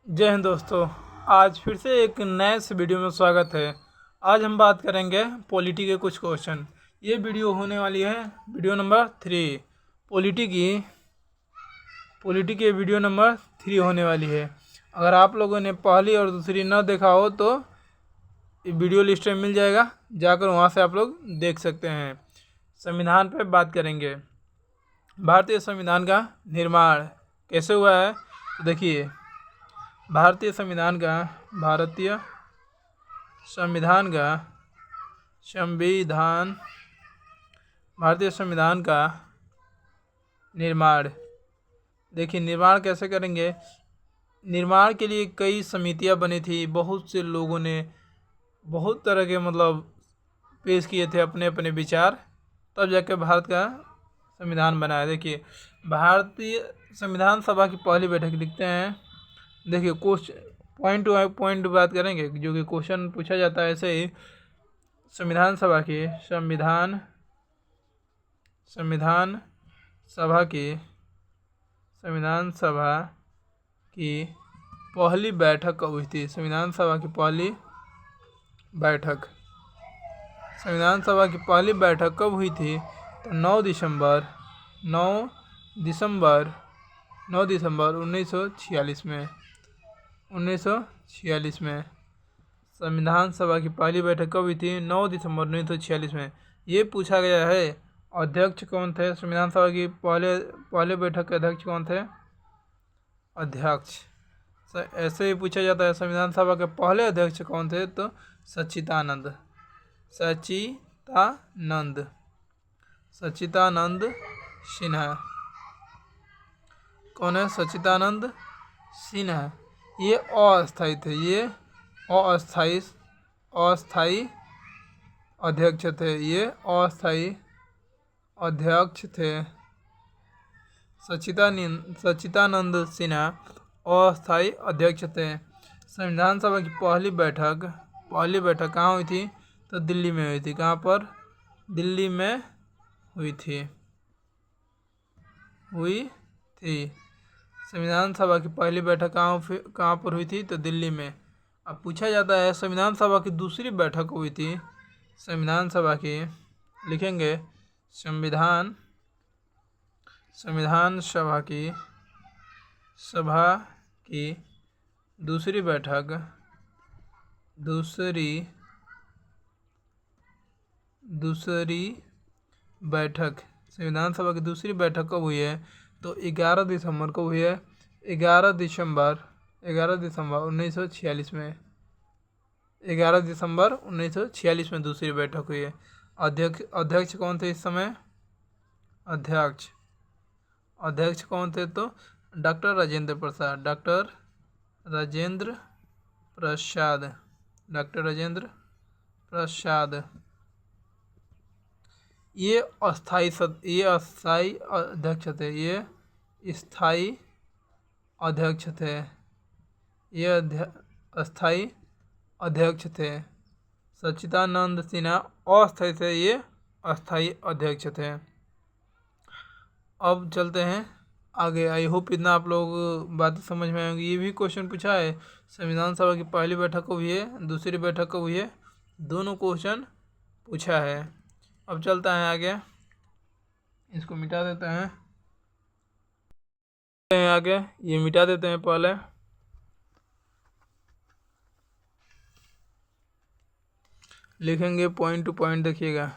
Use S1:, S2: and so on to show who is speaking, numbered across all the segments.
S1: जय हिंद दोस्तों। आज फिर से एक नए से वीडियो में स्वागत है। आज हम बात करेंगे पॉलिटी के कुछ क्वेश्चन। ये वीडियो होने वाली है वीडियो नंबर 3। पॉलिटी की वीडियो नंबर 3 होने वाली है। अगर आप लोगों ने पहली और दूसरी न देखा हो तो ये वीडियो लिस्ट में मिल जाएगा, जाकर वहाँ से आप लोग देख सकते हैं। संविधान पर बात करेंगे। भारतीय संविधान का निर्माण कैसे हुआ है, तो देखिए भारतीय संविधान का भारतीय संविधान का निर्माण। देखिए निर्माण कैसे करेंगे। निर्माण के लिए कई समितियां बनी थी। बहुत से लोगों ने बहुत तरह के पेश किए थे अपने अपने विचार, तब जाकर भारत का संविधान बनाया। देखिए भारतीय संविधान सभा की पहली बैठक लिखते हैं। देखिए क्वेश्चन पॉइंट टू पॉइंट बात करेंगे, जो कि क्वेश्चन पूछा जाता है। ऐसे ही संविधान सभा की पहली बैठक कब हुई थी। संविधान सभा की पहली बैठक कब हुई थी, तो 9 दिसंबर 1946 में 1946 में संविधान सभा की पहली बैठक कब हुई थी, 9 दिसंबर 1946 में। ये पूछा गया है अध्यक्ष कौन थे। संविधान सभा की पहले बैठक के अध्यक्ष कौन थे, अध्यक्ष। ऐसे ही पूछा जाता है संविधान सभा के पहले अध्यक्ष कौन थे, तो सच्चिदानंद सिन्हा। कौन है, सच्चिदानंद सिन्हा। ये अस्थायी थे, अस्थायी अध्यक्ष थे। सच्चिदानंद सिन्हा अस्थायी अध्यक्ष थे। संविधान सभा की पहली बैठक कहाँ हुई थी, तो दिल्ली में हुई थी। कहाँ पर, दिल्ली में हुई थी। संविधान सभा की पहली बैठक कहाँ पर हुई थी, तो दिल्ली में। अब पूछा जाता है संविधान सभा की दूसरी बैठक हुई थी। संविधान सभा की लिखेंगे संविधान सभा की दूसरी बैठक संविधान सभा की दूसरी बैठक कब हुई है, तो 11 दिसंबर को हुई है। 11 दिसंबर 1946 में 11 दिसंबर 1946 में दूसरी बैठक हुई है। अध्यक्ष कौन थे इस समय, अध्यक्ष कौन थे, तो डॉक्टर राजेंद्र प्रसाद। ये अस्थाई अध्यक्ष थे। सच्चिदानंद सिन्हा अस्थायी थे, ये अस्थायी अध्यक्ष थे। अब चलते हैं आगे। आई होप इतना आप लोग बातें समझ में आएंगी। ये भी क्वेश्चन पूछा है संविधान सभा की पहली बैठक कब हुई है, दूसरी बैठक कब हुई है, दोनों क्वेश्चन पूछा है। अब चलता है आगे, इसको मिटा देते हैं आगे, ये मिटा देते हैं पहले। लिखेंगे पॉइंट टू पॉइंट। देखिएगा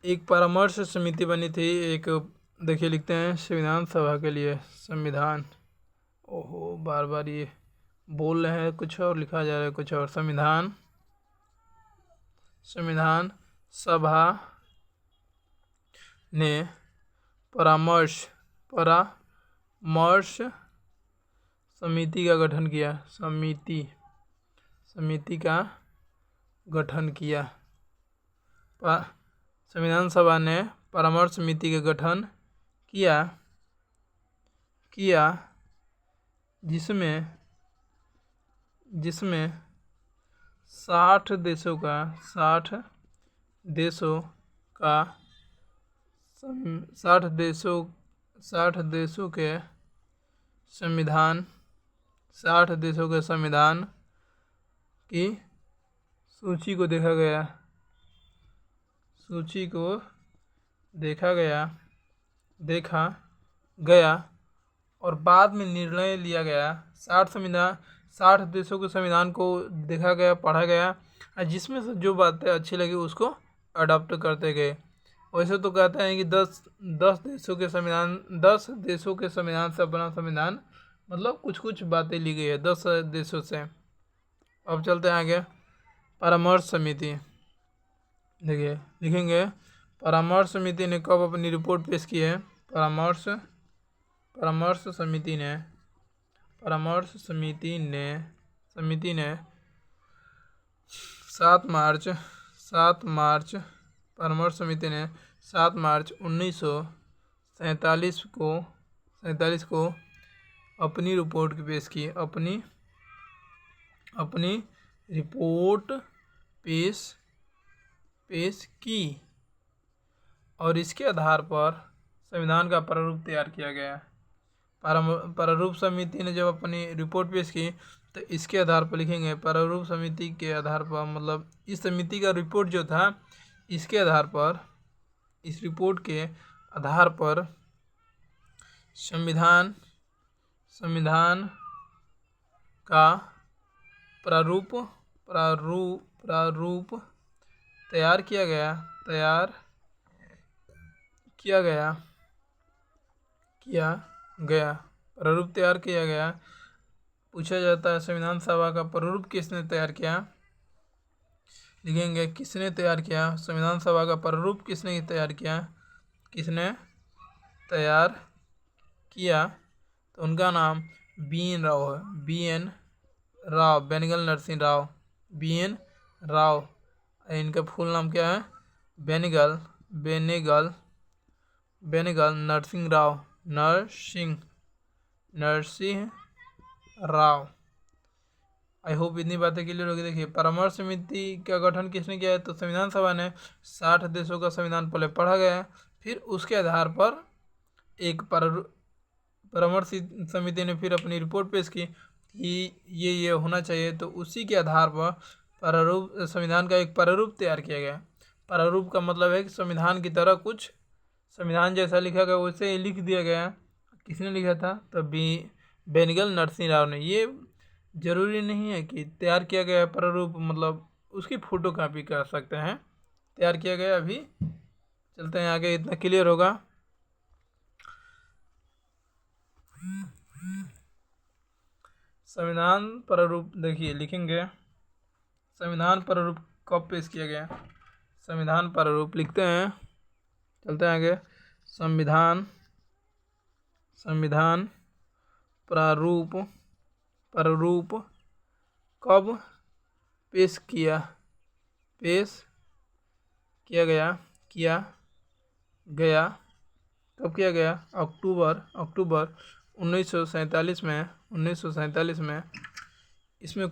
S1: एक परामर्श समिति बनी थी। देखिए लिखते हैं संविधान सभा के लिए संविधान। ओहो बार बार ये बोल रहे हैं कुछ और लिखा जा रहा है कुछ और। संविधान सभा ने परामर्श समिति का गठन किया। संविधान सभा ने परामर्श समिति का गठन किया जिसमें 60 देशों के संविधान 60 देशों के संविधान की सूची को देखा गया, सूची को देखा गया और बाद में निर्णय लिया गया। 60 देशों के संविधान को देखा गया, पढ़ा गया, और जिसमें से जो बातें अच्छी लगी उसको अडॉप्ट करते गए। वैसे तो कहते हैं कि 10 देशों के संविधान से बना संविधान, मतलब कुछ कुछ बातें ली गई है 10 देशों से। अब चलते हैं आगे। परामर्श समिति, देखिए लिखेंगे परामर्श समिति ने कब अपनी रिपोर्ट पेश की है। परामर्श समिति ने 7 मार्च 1947 को अपनी रिपोर्ट पेश की, अपनी रिपोर्ट पेश की और इसके आधार पर संविधान का प्रारूप तैयार किया गया। प्रारूप समिति ने जब अपनी रिपोर्ट पेश की तो इसके आधार पर लिखेंगे, प्रारूप समिति के आधार पर, मतलब इस समिति का रिपोर्ट जो था, इसके आधार पर, इस रिपोर्ट के आधार पर संविधान का प्रारूप तैयार किया गया। पूछा जाता है संविधान सभा का प्रारूप किसने तैयार किया, लिखेंगे किसने तैयार किया। संविधान सभा का प्रारूप किसने तैयार किया, तो उनका नाम BN राव है। BN Rao, Benegal Narasimha Rao, BN Rao. इनका फुल नाम क्या है, बेनेगल नरसिंह राव। आई होप इतनी बातें क्लियर होगी। देखिए परामर्श समिति का गठन किसने किया है, तो संविधान सभा ने 60 देशों का संविधान पहले पढ़ा गया, फिर उसके आधार पर एक परामर्श समिति ने फिर अपनी रिपोर्ट पेश की कि ये होना चाहिए, तो उसी के आधार पर संविधान का एक प्रारूप तैयार किया गया। प्रारूप का मतलब है कि संविधान की तरह कुछ, संविधान जैसा लिखा गया वैसे ही लिख दिया गया। किसने लिखा था, तो बेनेगल नरसिंह राव ने। ये जरूरी नहीं है कि तैयार किया गया प्रारूप, मतलब उसकी फोटो कॉपी कर सकते हैं, तैयार किया गया। अभी चलते हैं आगे, इतना क्लियर होगा। संविधान प्रारूप, देखिए लिखेंगे संविधान प्रारूप कब पेश किया गया। संविधान प्रारूप लिखते हैं, चलते हैं आगे। संविधान प्रारूप कब पेश किया गया, कब किया गया, अक्टूबर 1947 में। इसमें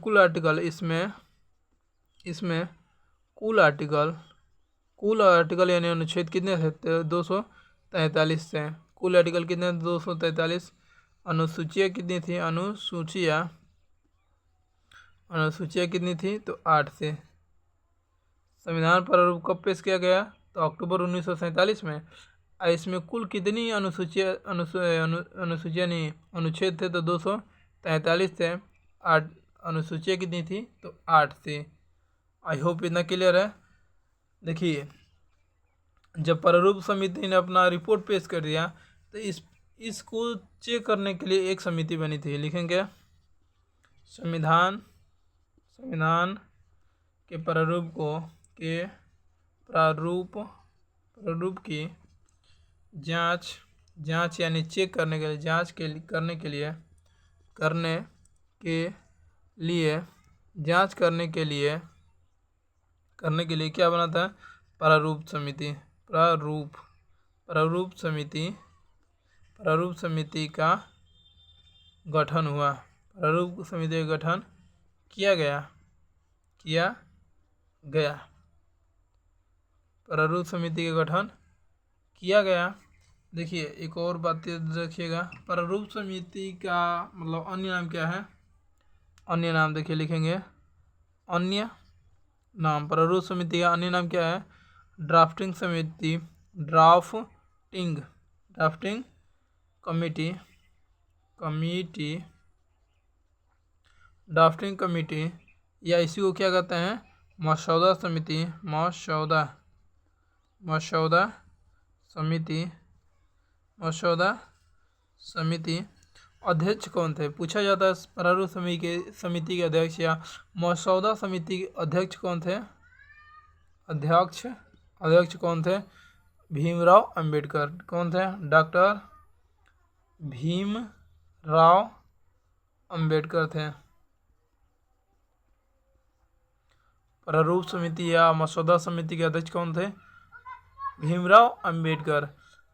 S1: कुल आर्टिकल यानी अनुच्छेद कितने थे, 243 से। कुल आर्टिकल कितने, 243। अनुसूचियाँ कितनी थी, अनुसूचियाँ कितनी थी, तो 8 से। संविधान प्रारूप कब पेश किया गया, तो अक्टूबर 1947 में। इसमें कुल कितनी अनुसूचियाँ नहीं, अनुच्छेद थे, तो 243 थे। 8 अनुसूचियाँ कितनी थी, तो 8 थी। आई होप इतना क्लियर है। देखिए जब प्रारूप समिति ने अपना रिपोर्ट पेश कर दिया तो इसको चेक करने के लिए एक समिति बनी थी। लिखेंगे संविधान के प्रारूप की जांच यानी चेक करने के लिए, करने के लिए क्या बना था, प्रारूप समिति का गठन हुआ। प्रारूप समिति का गठन किया गया। प्रारूप समिति का गठन किया गया। देखिए एक और बात रखिएगा, प्रारूप समिति का मतलब अन्य नाम क्या है, अन्य नाम देखिए लिखेंगे अन्य नाम। प्रारूप समिति का अन्य नाम क्या है? ड्राफ्टिंग समिति, ड्राफ्टिंग कमिटी, ड्राफ्टिंग कमिटी, या इसी को क्या कहते हैं? मसौदा समिति, मसौदा समिति। अध्यक्ष कौन थे? पूछा जाता है प्रारूप समिति के अध्यक्ष या मसौदा समिति के अध्यक्ष कौन थे? अध्यक्ष कौन थे? भीमराव अंबेडकर। कौन थे? डॉक्टर भीमराव अंबेडकर थे। प्रारूप समिति या मसौदा समिति के अध्यक्ष कौन थे? भीमराव अंबेडकर।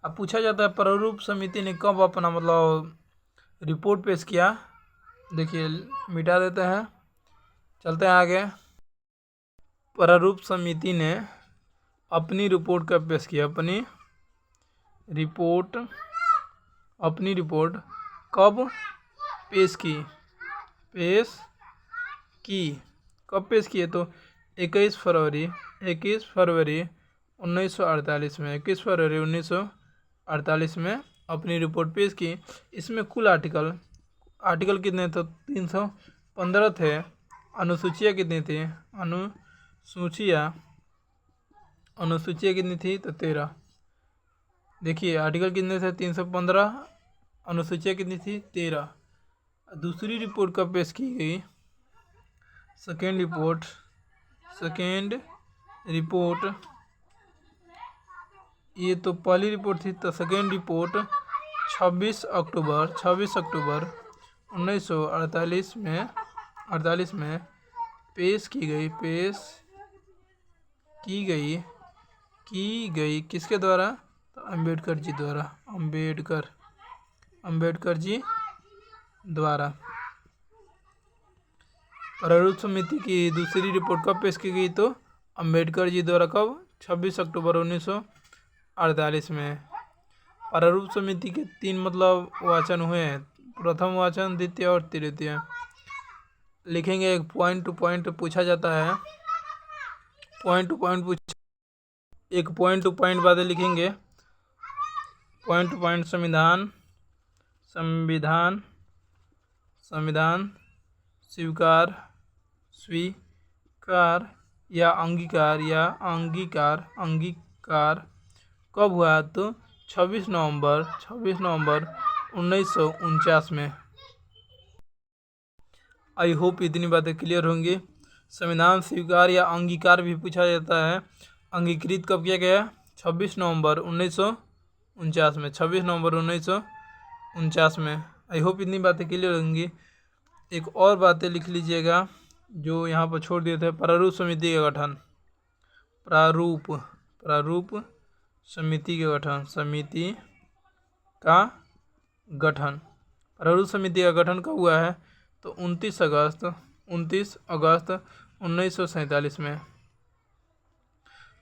S1: अब पूछा जाता है प्रारूप समिति ने कब अपना मतलब रिपोर्ट पेश किया? देखिए मिटा देते हैं, चलते हैं आगे। प्रारूप समिति ने अपनी रिपोर्ट कब पेश किया? अपनी रिपोर्ट कब पेश की? कब पेश किए? तो 21 फरवरी 1948 में, 21 फरवरी 1948 में अपनी रिपोर्ट पेश की। इसमें कुल आर्टिकल कितने थे? 315 थे। अनुसूचियाँ कितनी थी? अनुसूचियाँ कितनी थी? तो 13। देखिए आर्टिकल कितने थे? 315। अनुसूचियाँ कितनी थी? 13। दूसरी रिपोर्ट कब पेश की गई? सेकेंड रिपोर्ट, ये तो पहली रिपोर्ट थी, तो सेकेंड रिपोर्ट 26 अक्टूबर 1948 में पेश की गई किसके द्वारा? तो अंबेडकर जी द्वारा। अंबेडकर जी द्वारा। प्रारूप समिति की दूसरी रिपोर्ट कब पेश की गई? तो अंबेडकर जी द्वारा। कब? 26 अक्टूबर 1948 में। प्रारूप समिति के 3 मतलब वाचन हुए हैं, प्रथम वाचन, द्वितीय और तृतीय। लिखेंगे, एक पॉइंट टू पॉइंट पूछा जाता है, एक पॉइंट टू पॉइंट बातें लिखेंगे। पॉइंट टू पॉइंट संविधान स्वीकार या अंगीकार कब हुआ? तो 26 नवंबर 1949 में। आई होप इतनी बातें क्लियर होंगी। संविधान स्वीकार या अंगीकार भी पूछा जाता है। अंगीकृत कब किया गया? 26 नवंबर 1949 में। 26 नवंबर 1949 में। आई होप इतनी बातें क्लियर होंगी। एक और बातें लिख लीजिएगा जो यहाँ पर छोड़ दिए थे। प्रारूप समिति का गठन, प्रारूप समिति का गठन। प्रारूप समिति का गठन कब हुआ है? तो 29 अगस्त 1947 में।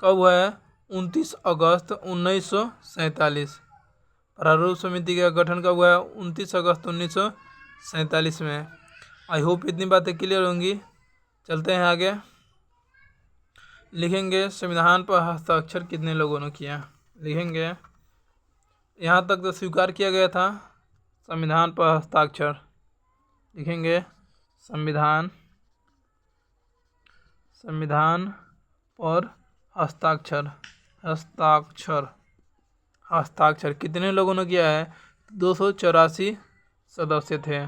S1: कब हुआ है? 29 अगस्त 1947। प्रारूप समिति का गठन कब हुआ है? 29 अगस्त 1947 में। आई होप इतनी बातें क्लियर होंगी। चलते हैं आगे। लिखेंगे, संविधान पर हस्ताक्षर कितने लोगों ने किया? लिखेंगे, यहाँ तक तो स्वीकार किया गया था। संविधान पर हस्ताक्षर लिखेंगे, संविधान पर हस्ताक्षर कितने लोगों ने किया है? 284 सदस्य थे।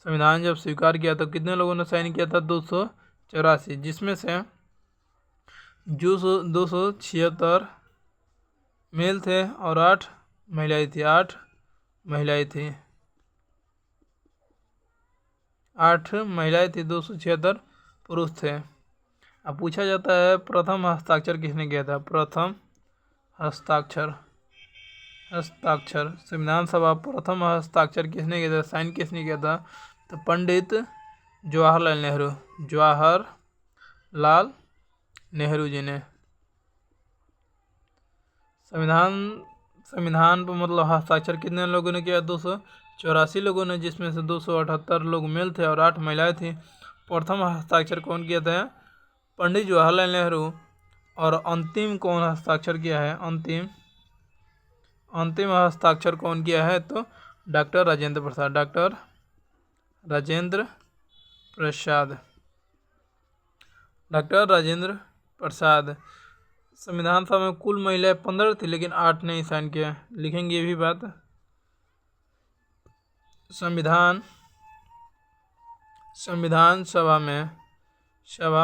S1: संविधान जब स्वीकार किया तो कितने लोगों ने साइन किया था? 284, जिसमें से 276 मेल थे और 8 महिलाएं थी। 8 महिलाएं थी, 276 पुरुष थे। अब पूछा जाता है प्रथम हस्ताक्षर किसने किया था? प्रथम हस्ताक्षर संविधान सभा प्रथम हस्ताक्षर किसने किया था? साइन किसने किया था? तो पंडित जवाहरलाल नेहरू जी ने। संविधान पर मतलब हस्ताक्षर कितने लोगों ने किया? 84 लोगों ने, जिसमें से 278 लोग मेल थे और 8 महिलाएं थीं। प्रथम हस्ताक्षर कौन किया था? पंडित जवाहरलाल नेहरू। और अंतिम कौन हस्ताक्षर किया है? अंतिम हस्ताक्षर कौन किया है? तो doctor Rajendra Prasad. Doctor Rajendra Prasad. Doctor Rajendra Prasad. संविधान सभा में कुल महिलाएं 15 थी, लेकिन 8 ने साइन किया। लिखेंगे ये भी बात। संविधान सभा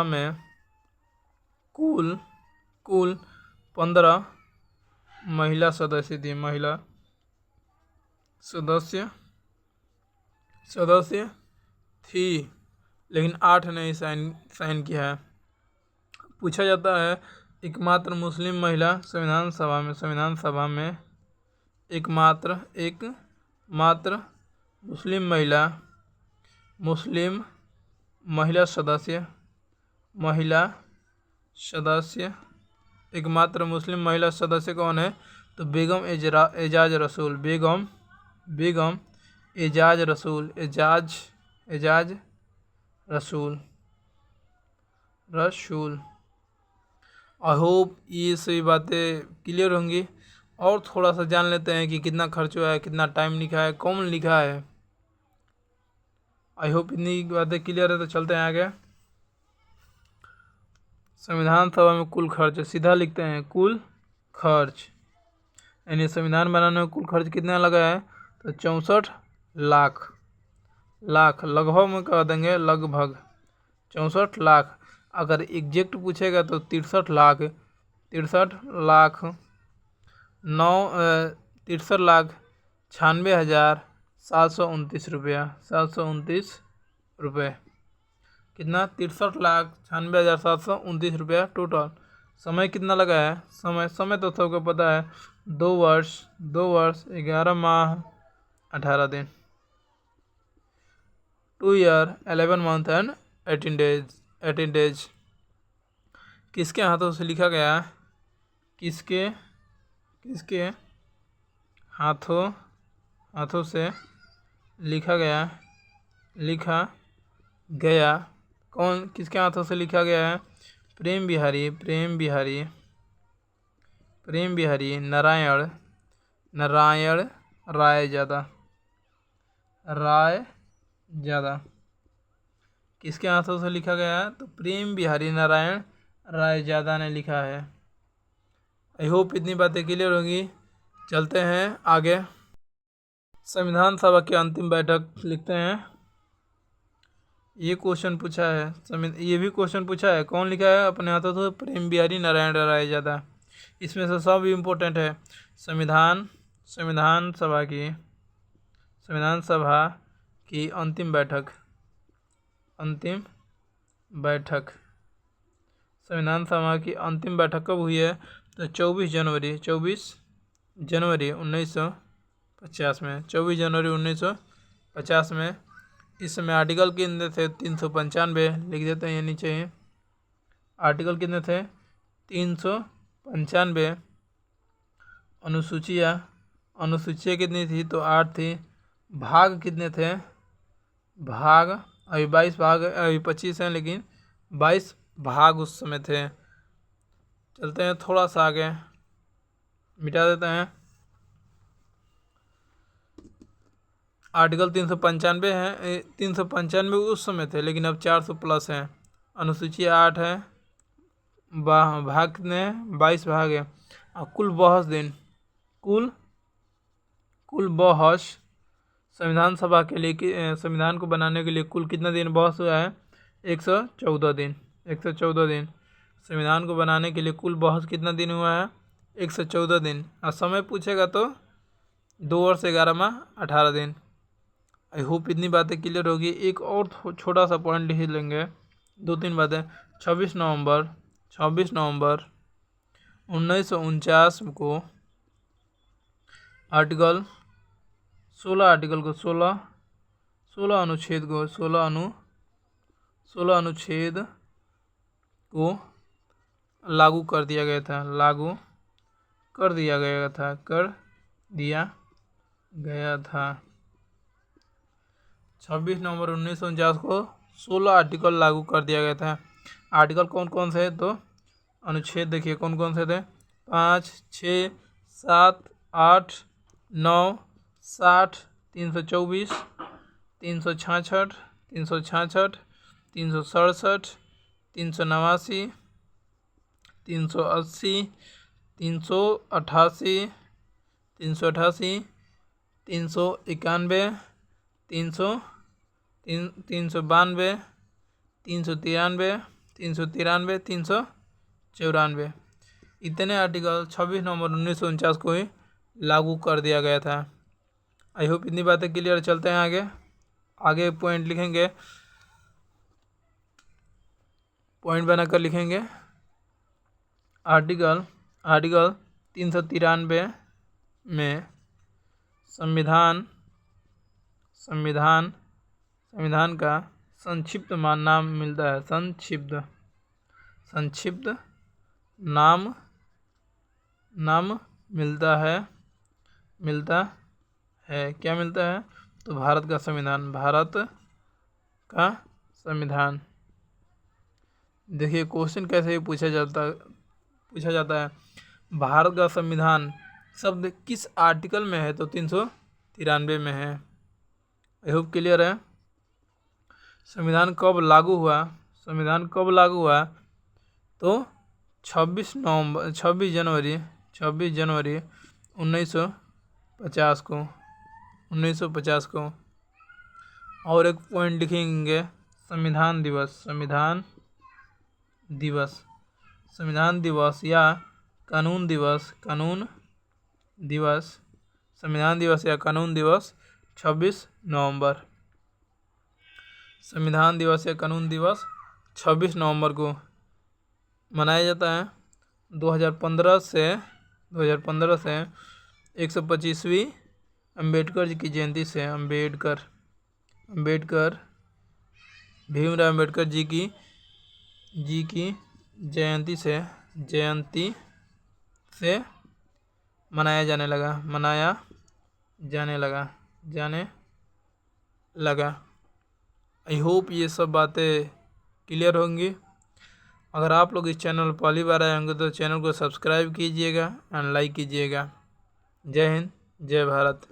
S1: में कुल 15 महिला सदस्य थी। महिला सदस्य थी, लेकिन 8 ने साइन किया है। पूछा जाता है एकमात्र मुस्लिम महिला संविधान सभा में एकमात्र मुस्लिम महिला सदस्य एकमात्र मुस्लिम महिला सदस्य कौन है? तो बेगम एजाज रसूल। बेगम एजाज रसूल। आई होप ये सभी बातें क्लियर होंगी। और थोड़ा सा जान लेते हैं कि कितना खर्च हुआ है, कितना टाइम लिखा है, कौन लिखा है। आई होप इतनी बातें क्लियर है। तो चलते हैं आगे। संविधान सभा में कुल खर्च सीधा लिखते हैं। कुल खर्च यानी संविधान बनाने में कुल खर्च कितना लगा है? तो 64 लाख। लगभग में कह देंगे, लगभग 64 लाख। अगर एग्जैक्ट पूछेगा तो 63 लाख 93,96,729 रुपया। कितना? 63,96,729 रुपया टोटल। समय कितना लगा है? समय तो सबको पता है, 2 वर्ष 11 माह 18 दिन। 2 ईयर 11 मंथ एंड 18 डेज। किसके हाथों से लिखा गया? किसके हाथों से लिखा गया? कौन? किसके हाथों से लिखा गया है? प्रेम बिहारी नारायण राय ज़्यादा। किसके हाथों से लिखा गया है? तो प्रेम बिहारी नारायण राय ज़्यादा ने लिखा है। आई होप इतनी बातें क्लियर होंगी। चलते हैं आगे। संविधान सभा की अंतिम बैठक लिखते हैं। ये क्वेश्चन पूछा है, ये भी क्वेश्चन पूछा है। कौन लिखा है अपने हाथों से? प्रेम बिहारी नारायण राय ज़्यादा। इसमें से सब इम्पोर्टेंट है। संविधान सभा की अंतिम बैठक। संविधान सभा की अंतिम बैठक कब हुई है? तो 24 जनवरी 1950 में। 24 जनवरी 1950 में। इस समय आर्टिकल कितने थे? 395 लिख देते हैं ये नीचे ही। आर्टिकल कितने थे? 395। अनुसूचियाँ कितनी थी? तो 8 थी। भाग कितने थे? भाग अभी 22 भाग, अभी 25 हैं, लेकिन 22 भाग उस समय थे। चलते हैं थोड़ा सा आगे, मिटा देते हैं। आर्टिकल 395 है। 395 उस समय थे, लेकिन अब 400 प्लस हैं। अनुसूची 8 है। भाग कितने हैं? 22 भाग है। और कुल बहस दिन, कुल बहस संविधान सभा के लिए, संविधान को बनाने के लिए कुल कितना दिन बहस हुआ है? 114 दिन। 114 दिन। संविधान को बनाने के लिए कुल बहस कितना दिन हुआ है? 114 दिन। और समय पूछेगा तो 2 वर्ष 11 माह 18 दिन। आई होप इतनी बातें क्लियर होगी। एक और छोटा सा पॉइंट लिख लेंगे, 2-3 बातें। 26 नवंबर 1949 को आर्टिकल 16 को 16 अनुच्छेद को लागू कर दिया गया था। 26 नवंबर 1949 को 16 आर्टिकल लागू कर दिया गया था। आर्टिकल कौन कौन से हैं? तो अनुच्छेद देखिए कौन कौन से थे। 5, 6, 7, 8, 9, 60, 324, 366, 366, 367, 389, 380, 388, 388, 391, 392, 393, 393, 394, इतने आर्टिकल 26 नवंबर 1949 को ही लागू कर दिया गया था। आई होप इतनी बातें क्लियर। चलते हैं आगे। आगे पॉइंट लिखेंगे, पॉइंट बनाकर लिखेंगे। आर्टिकल 393 में संविधान का संक्षिप्त नाम मिलता है। संक्षिप्त नाम मिलता है। क्या मिलता है? तो भारत का संविधान। देखिए क्वेश्चन कैसे पूछा जाता है। भारत का संविधान शब्द किस आर्टिकल में है? तो 393 में है। आई होप क्लियर है। संविधान कब लागू हुआ? तो 26 जनवरी 1950 को। और एक पॉइंट लिखेंगे, संविधान दिवस या कानून दिवस 26 नवंबर। संविधान दिवस या कानून दिवस 26 नवंबर को मनाया जाता है। 2015 से 125वीं अम्बेडकर जी की जयंती से भीमराव अम्बेडकर जी की जयंती से मनाया जाने लगा। आई होप ये सब बातें क्लियर होंगी। अगर आप लोग इस चैनल पर पहली बार आए होंगे तो चैनल को सब्सक्राइब कीजिएगा एंड लाइक कीजिएगा। जय हिंद, जय भारत।